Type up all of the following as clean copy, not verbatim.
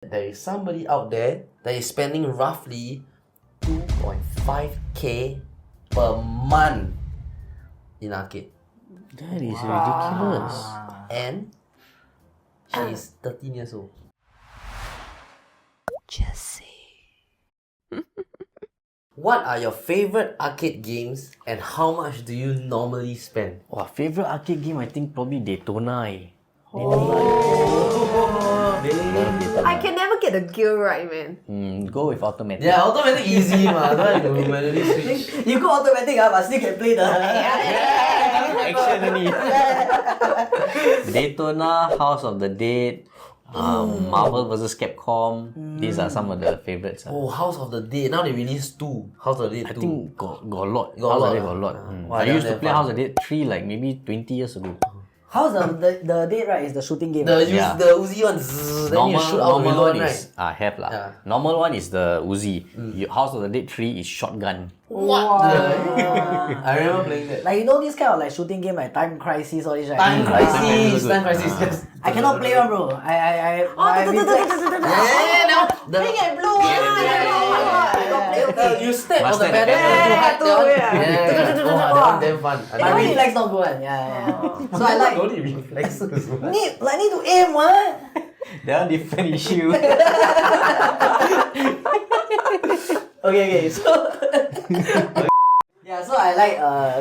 There is somebody out there that is spending roughly 2.5k per month in arcade. That is ridiculous. And she is 13 years old. Jessie. What are your favorite arcade games and how much do you normally spend? Wow, favorite arcade game I think probably Daytona. I can never get the gear right, man. Go with automatic. Yeah, automatic easy ma. Don't have to manually switch. You go automatic, but still can play the... Action only. Daytona, House of the Dead, Marvel vs. Capcom. These are some of the favorites. Oh, House of the Dead. Now they released 2. House of the Dead 2. I think got a lot. Got a House lot, of the Dead got a lot. Wow, I that used to was play fun. House of the Dead 3 like maybe 20 years ago. How's the date, right? Is the shooting game. The Yeah. the Uzi one. Zzz, then you shoot out Normal reload one right? is have lah. Yeah. Normal one is the Uzi. House of the Dead 3 is shotgun. What the? I remember playing that. Like, you know this kind of like shooting game, like Time Crisis or this, right? Time Crisis. good. Time Crisis. Yes. I cannot play one, bro. I reflex. Yeah, no. Pink and blue. You step on the Mustang. pedal too hard. Yeah, Yeah. Oh, that one damn fun. My reflex not good one. Yeah. So I like Only reflexes. need to aim what? That one different issue. Okay. So yeah, so I like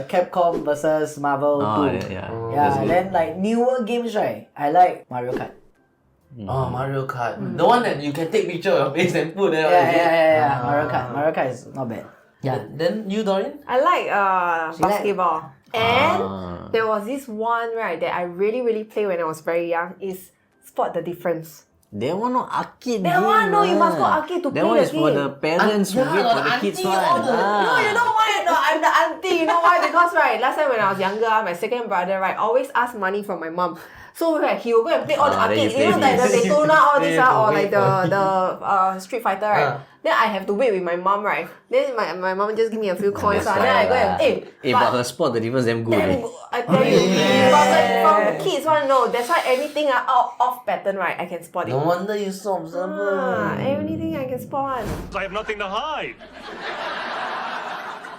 Capcom versus Marvel 2. Yeah, then like newer games, right? I like Mario Kart. Oh, Mario Kart. The one that you can take picture of your face and put there. Yeah. Mario Kart is not bad. Yeah. Then you, Dorian? I like She like- basketball. And there was this one, right, that I really, really played when I was very young is Spot the Difference. That one not arcade That game. one, no, you lah. must go arcade to That play one the is for game. the parents who Yeah, wait for the the kids auntie, one. all the- No, you know why? No, I'm the auntie. You know why? Because right, last time when I was younger, my second brother, right, always asked money from my mom. So right, he will go and play all the then you arcade. play You know, like the this. Daytona, all Then this, you have to or wait like the Street Fighter, right? Then I have to wait with my mom, right? Then my mom just give me a few coins, That's then I go why and but her spot the difference damn good. Damn, I tell you, but like from the kids one, no, that's why anything out off pattern, right, I can spot it. No wonder you so observant. Anything I can spot. I have nothing to hide.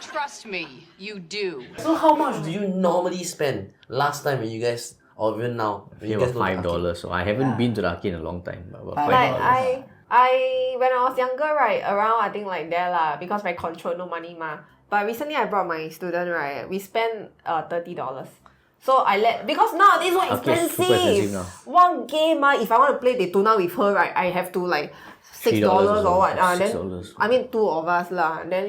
Trust me, you do. So how much do you normally spend last time when you guys, or even now, when you guys About go to arcade? $5, so I haven't been to the arcade in a long time. But about Like, $5. I when I was younger, right, around I think like there lah, because my control no money ma. But recently I brought my student, right, we spent $30. So because nowadays so Okay, super expensive now. One game if I want to play Daytona with her, right, I have to like $6 or what. Then $6. I mean 2 of us lah. Then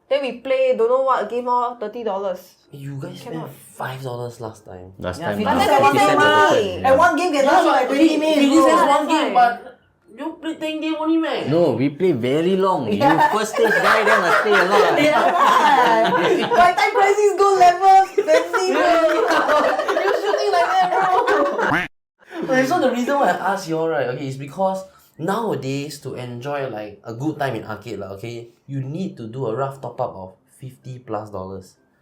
then we play don't know what game all $30. You guys spent $5 last time. Last Yeah, time, 50 But cents, that's 1 50 game, cents mah. only. And one game can last you like 20 minutes. This bro. is that's one game, why. but you play 10 game only, man. No, we play very long. You first stage die, then must play a lot. By time crisis go level 20, bro. You're shooting like that, bro. Okay, so the reason why I asked you all, right, okay, is because nowadays to enjoy like a good time in arcade, like, okay, you need to do a rough top up of $50+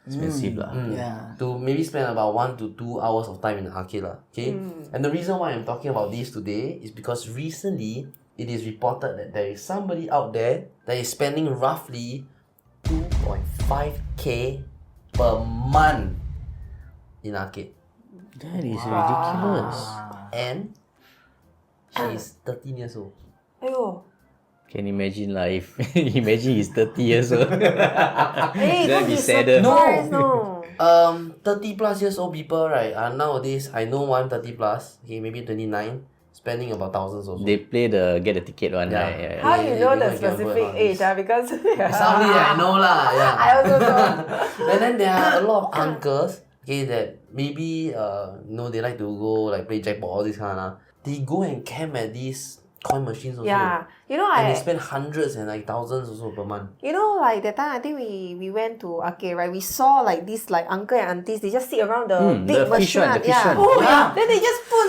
Expensive lah. Yeah. to maybe spend about 1 to 2 hours of time in the arcade lah. Okay, and the reason why I'm talking about this today is because recently it is reported that there is somebody out there that is spending roughly 2.5k per month in arcade, That is ridiculous. and she is 13 years old. Aiyo. Can imagine lah if imagine he's 30 years old. Hey, That'd don't be be sadder. surprised, no. 30+ years old people, right, are nowadays, I know one 30+, okay, maybe 29, spending about thousands also. They play the get the ticket one, Yeah. right? Yeah. How you know they the don't gamble specific on this. age? Because Somebody that I know lah, yeah. I also know. And then there are a lot of uncles, okay, that maybe they like to go like play jackpot, all this kind of. They go and camp at these coin machines also. Yeah, And they spend hundreds and like thousands also per month. like that time I think we went to arcade, right? We saw like this like uncle and aunties. They just sit around the big the fish machine. one, the fish yeah. one. Oh Yeah. yeah. Then they just put.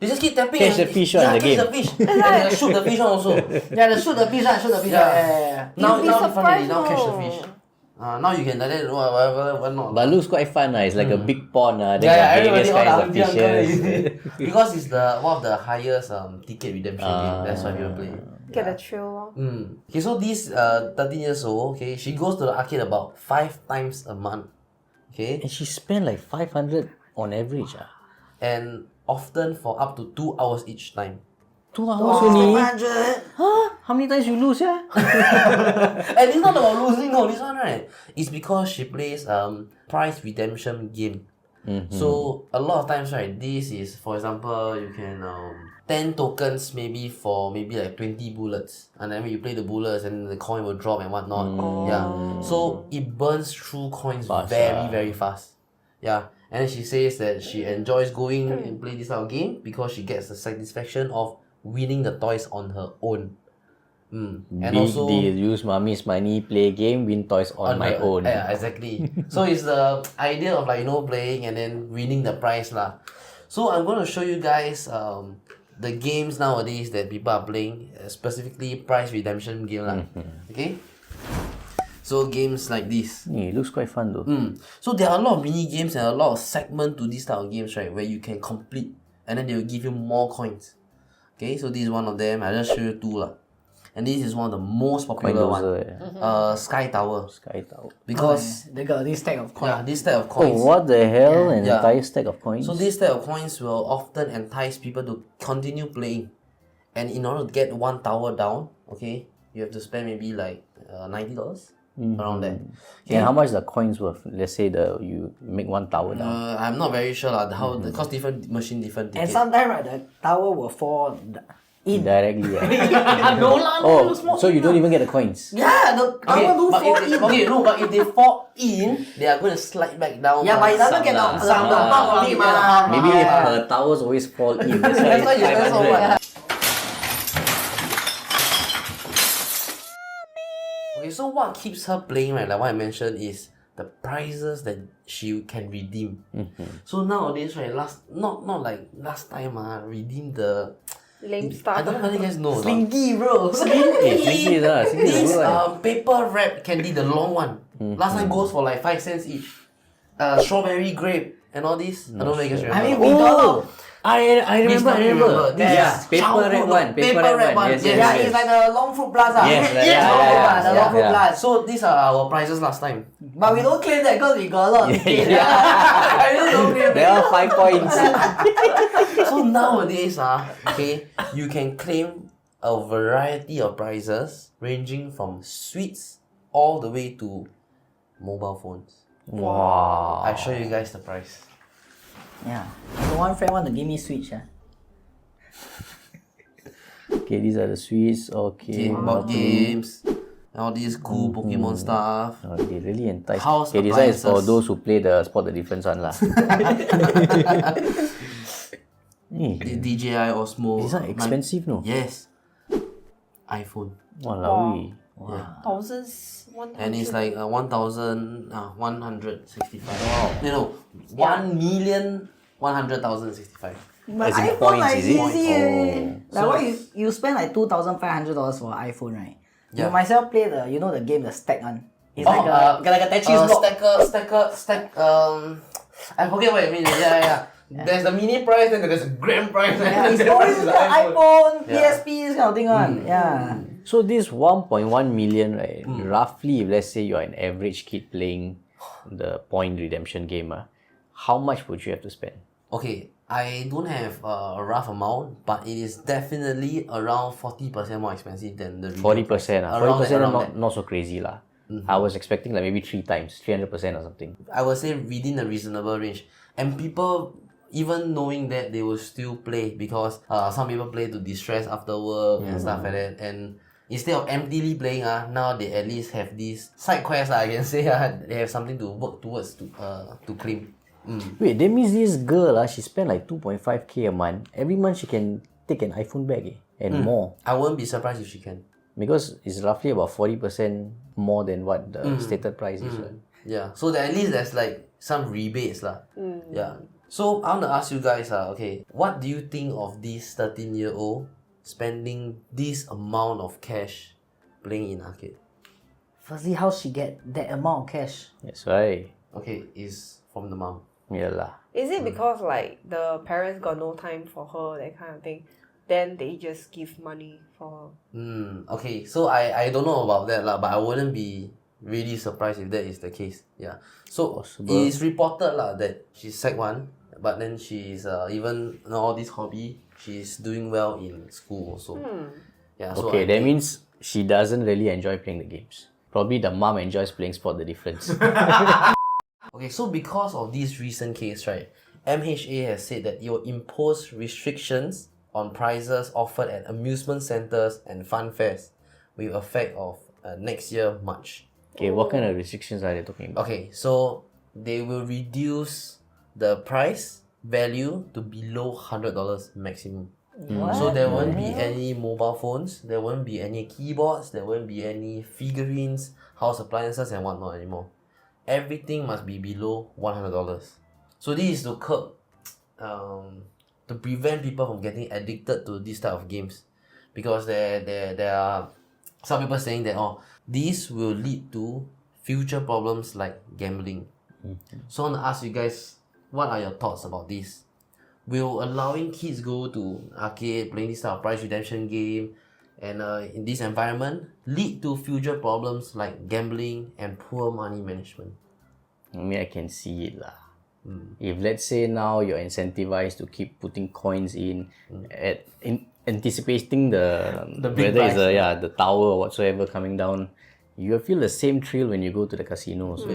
They just keep tapping Catch and the fish one in the catch game. the fish. And they shoot the fish one also. Yeah, the shoot the fish, shoot the fish. Yeah. Now You'll be different already, surprised, now catch the no. fish. Now you can like that, whatever, not. But looks quite fun. It's like a big pond. They Yeah, got various everybody all kinds of the auntie fishes. uncle. Because it's one of the highest ticket redemption game. That's why people play. Get the thrill. Okay, so this 13 years old, okay, she goes to the arcade about 5 times a month. Okay, And she spent like 500 on average. and often for up to 2 hours each time. 2 hours only? 500. Huh? How many times you lose, yeah? And it's not about losing, no, this one, right? It's because she plays prize redemption game. So a lot of times, right, this is, for example, you can 10 tokens maybe for maybe like 20 bullets, and then when you play the bullets and the coin will drop and whatnot. Yeah, so it burns through coins very fast. Yeah, and she says that she enjoys going and play this type of game because she gets the satisfaction of winning the toys on her own. And Big also deal. Use mommy's money, play game, win toys on my own. Yeah, exactly. So it's the idea of like playing and then winning the prize lah. So I'm going to show you guys the games nowadays that people are playing, specifically prize redemption game lah. Okay. So games like this. It looks quite fun though. So there are a lot of mini games and a lot of segment to this type of games, right? Where you can complete and then they will give you more coins. Okay, so this is one of them. I just show you two lah. And this is one of the most popular one. Sky Tower. Sky Tower. Because They got this stack of coins. this type of coins. Oh, what the hell? An Yeah. entire stack of coins? So this type of coins will often entice people to continue playing. And in order to get one tower down, okay, you have to spend maybe like $90 around there. Okay. And how much the coins worth? Let's say you make one tower down. I'm not very sure how because different machine different And ticket. sometimes, right, the tower will fall in. Directly. No lah, Oh, so you don't even get the coins. Yeah, the Okay, tower do but fall if they, in. okay, no, but if they fall in, they are going to slide back down. Yeah, but it doesn't get some the lah. amount of it, mah. Maybe if her towers always fall in. That's why That's why it's you spend so 500. much. Okay, so what keeps her playing, right? Like what I mentioned is the prizes that she can redeem. So nowadays, right, not like last time, redeem the. Lame stuff. I don't know whether you guys know. or not. Slinky, bro. Hey, Slinky lah. Slinky is This good one. paper wrap candy, the long one. Last time goes for like 5 cents each. Strawberry grape and all this. I don't know if you guys remember. I mean, we got Oh, I This remember. time you remember. This Yeah, is paper childhood, red one. Paper red red one. one. Yes, Yes, yes, Yeah, yes. it's like the long fruit plus. Yes, like- yeah, yeah, the long fruit yeah. plus. So these are our prizes last time. But we don't claim that because we got a lot of tickets. Yeah. I really don't claim There that. are 5 points. So nowadays, okay, you can claim a variety of prizes ranging from sweets all the way to mobile phones. Wow. I show you guys the price. Yeah. So one friend want to give me Switch. Okay, these are the sweets. Okay. Board games, all these cool Pokemon stuff. Oh, they really entice. House Okay, this one is for appliances. those who play the spot the difference one lah. The DJI Osmo. These are expensive, no? Yes. iPhone. Walao. Thousands, 100. And it's like 1,165. No, 1,100,065. But As in iPhone points, like is it? easy. Like So- what you spend like $2,500 for iPhone, right? Yeah. You myself play the game, the stack one. It's Oh, like a Tetris block. stack. I forget what it means. Yeah. There's the mini price, then there's a grand price. Yeah, and it's then always there's the the iPhone, Yeah. PSP, this kind of thing one. Yeah. So this 1.1 million, right? Roughly, if let's say you're an average kid playing the point redemption game, how much would you have to spend? Okay, I don't have a rough amount, but it is definitely around 40% more expensive than the retail 40%. price. 40% around not, that. not so crazy lah. I was expecting like maybe 3 times, 300% or something. I would say within a reasonable range. And people, even knowing that, they will still play because some people play to distress after work and stuff like that. And instead of emptily playing, now they at least have this side quest, I can say. They have something to work towards to claim. Wait, that means this girl, she spent like 2.5k a month. Every month she can take an iPhone back and more. I won't be surprised if she can. Because it's roughly about 40% more than what the stated price is. Right? Yeah, so that at least there's like some rebates lah. Yeah. So I want to ask you guys, okay, what do you think of this 13-year-old spending this amount of cash playing in arcade? Firstly, how she get that amount of cash? That's why. Okay, is from the mom. Yeah lah. Is it because like the parents got no time for her, that kind of thing? Then they just give money for her. Okay, so I don't know about that lah, but I wouldn't be really surprised if that is the case. Yeah. So Possible. it is reported lah that she's Sec 1, but then she's even all this hobby, she's doing well in school also. Yeah. So Okay, I that think- means she doesn't really enjoy playing the games. Probably the mom enjoys playing spot the difference. Okay, so because of this recent case, right, MHA has said that it will impose restrictions on prices offered at amusement centres and fun fairs with effect of next year March. Okay, what kind of restrictions are they talking about? Okay, so they will reduce the price value to below $100 maximum. So there won't be any mobile phones, there won't be any keyboards, there won't be any figurines, house appliances and whatnot anymore. Everything must be below $100. So this is to curb, to prevent people from getting addicted to this type of games, because there are some people saying that this will lead to future problems like gambling. So I want to ask you guys, what are your thoughts about this? Will allowing kids go to arcade, playing this type of prize redemption game, and in this environment lead to future problems like gambling and poor money management? I mean, I can see it lah. If let's say now you're incentivized to keep putting coins in anticipating the big whether it's prize. the tower or whatsoever coming down, you will feel the same thrill when you go to the casino. So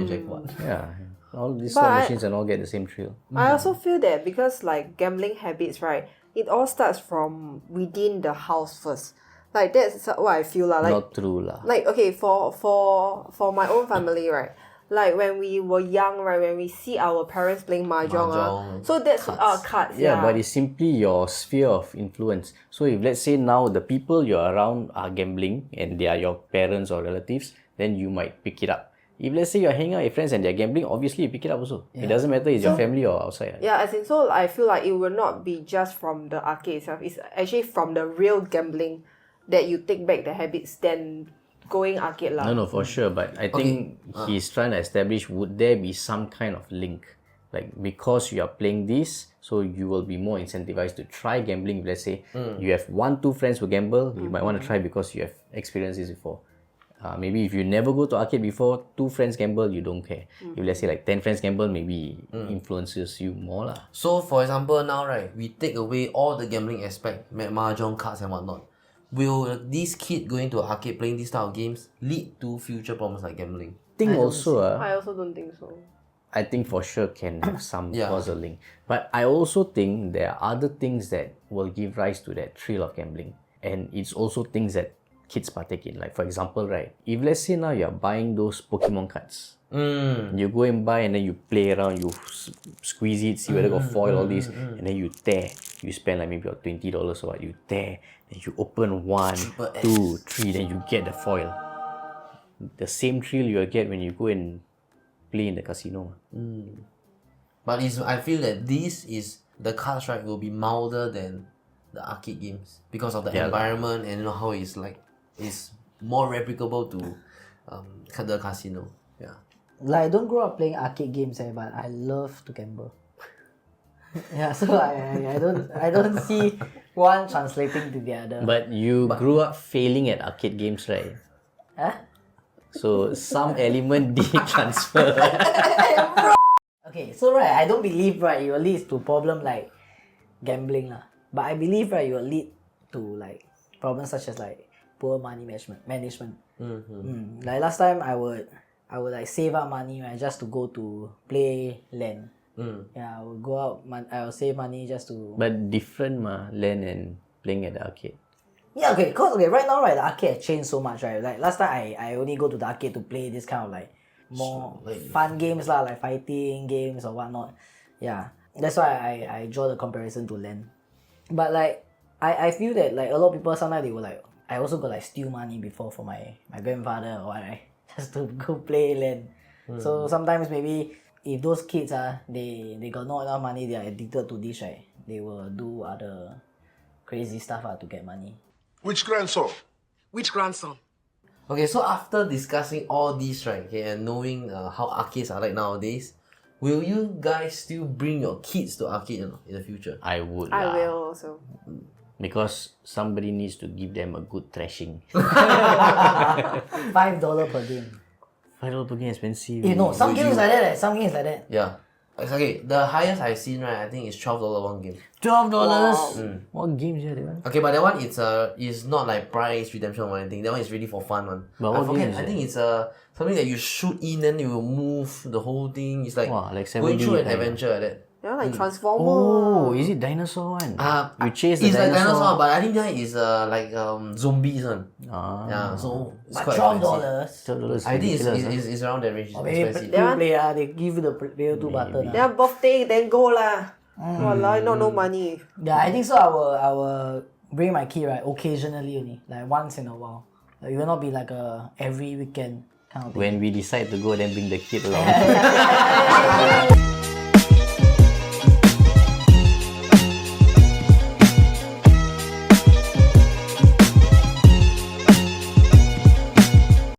yeah, all these slot But machines and all get the same thrill. I also feel that because like gambling habits, right, it all starts from within the house first. Like that's what I feel lah. Like Not true lah. like okay, for my own family, right? Like when we were young, right, when we see our parents playing mahjong, Mahjong, so that's cards. Yeah, but it's simply your sphere of influence. So if let's say now the people you're around are gambling and they are your parents or relatives, then you might pick it up. If let's say you're hanging out with friends and they're gambling, obviously you pick it up also. It doesn't matter it's your family or outside. Yeah, as in, so I feel like it will not be just from the arcade itself. It's actually from the real gambling that you take back the habits than going arcade lah. No, for sure. But I think he's trying to establish, would there be some kind of link? Like, because you are playing this, so you will be more incentivized to try gambling. Let's say you have 1-2 friends who gamble, you might want to try because you have experienced this before. Maybe if you never go to arcade before, 2 friends gamble, you don't care. If let's say like 10 friends gamble, maybe influences you more lah. So for example now, right, we take away all the gambling aspect, mahjong, cards and whatnot. Will this kid going to an arcade playing these type of games lead to future problems like gambling? I I also don't think so. I think for sure can have some Yeah. causal link. But I also think there are other things that will give rise to that thrill of gambling. And it's also things that kids partake in. Like for example, right, if let's say now you're buying those Pokemon cards, you go and buy and then you play around, you squeeze it, see whether got foil, all this, and then you tear. You spend like maybe $20 or what, you tear, then you open 1, 2, 3, then you get the foil. The same thrill you'll get when you go and play in the casino. But I feel that the cards, right, will be milder than the arcade games because of the environment and how it's like it's more replicable to the casino. Yeah. Like I don't grow up playing arcade games, but I love to gamble. Yeah, so I don't see one translating to the other. But you grew up failing at arcade games, right? Huh? So some element did transfer. Okay, so right, I don't believe right it will lead to problem like gambling lah. But I believe right it will lead to like problems such as like poor money management. Like last time I would like save up money, right, just to go to play LAN. Yeah, I would go out, I will save money just to. But different LAN and playing at the arcade. Yeah, okay, cause right now, right, the arcade has changed so much, right? Like last time I only go to the arcade to play this kind of like more fun games lah, like fighting games or whatnot. Yeah, that's why I draw the comparison to LAN. But like I feel that like a lot of people sometimes they will like, I also got like steal money before for my grandfather or what, right? Just to go play LAN. So sometimes maybe if those kids they got not enough money, they are addicted to this, right? They will do other crazy stuff to get money. Which grandson? Which grandson? Okay, so after discussing all these, right, okay, and knowing how arcades are like nowadays, will you guys still bring your kids to arcade in the future? I would I lah. will also. Because somebody needs to give them a good thrashing. $5 per game. $5 per game expensive. You know, some games like that. Some games like that. Yeah. Okay, the highest I've seen, right, I think is $12 one game. $12? Wow. What games are they? Okay, but that one is not like prize redemption or anything. That one is really for fun one. But I what forget. game is I that? think it's something that you shoot in, then you will move the whole thing. It's like, Wow, like going 7D through an kind. adventure like that. Yeah, like Transformer. Oh, is it dinosaur one? You chase the it's like dinosaur. dinosaur, but I think that is like zombies one. Ah. Yeah, so it's But quite $12. expensive. $12 I think ridiculous, it's around that range. It's Or maybe expensive. you play, they give you the player 2 button. Their birthday, then go lah. Walao, not no money. Yeah, I think so. I will bring my kid right occasionally only, like once in a while. It will not be like a every weekend kind of thing. When we decide to go, then bring the kid along.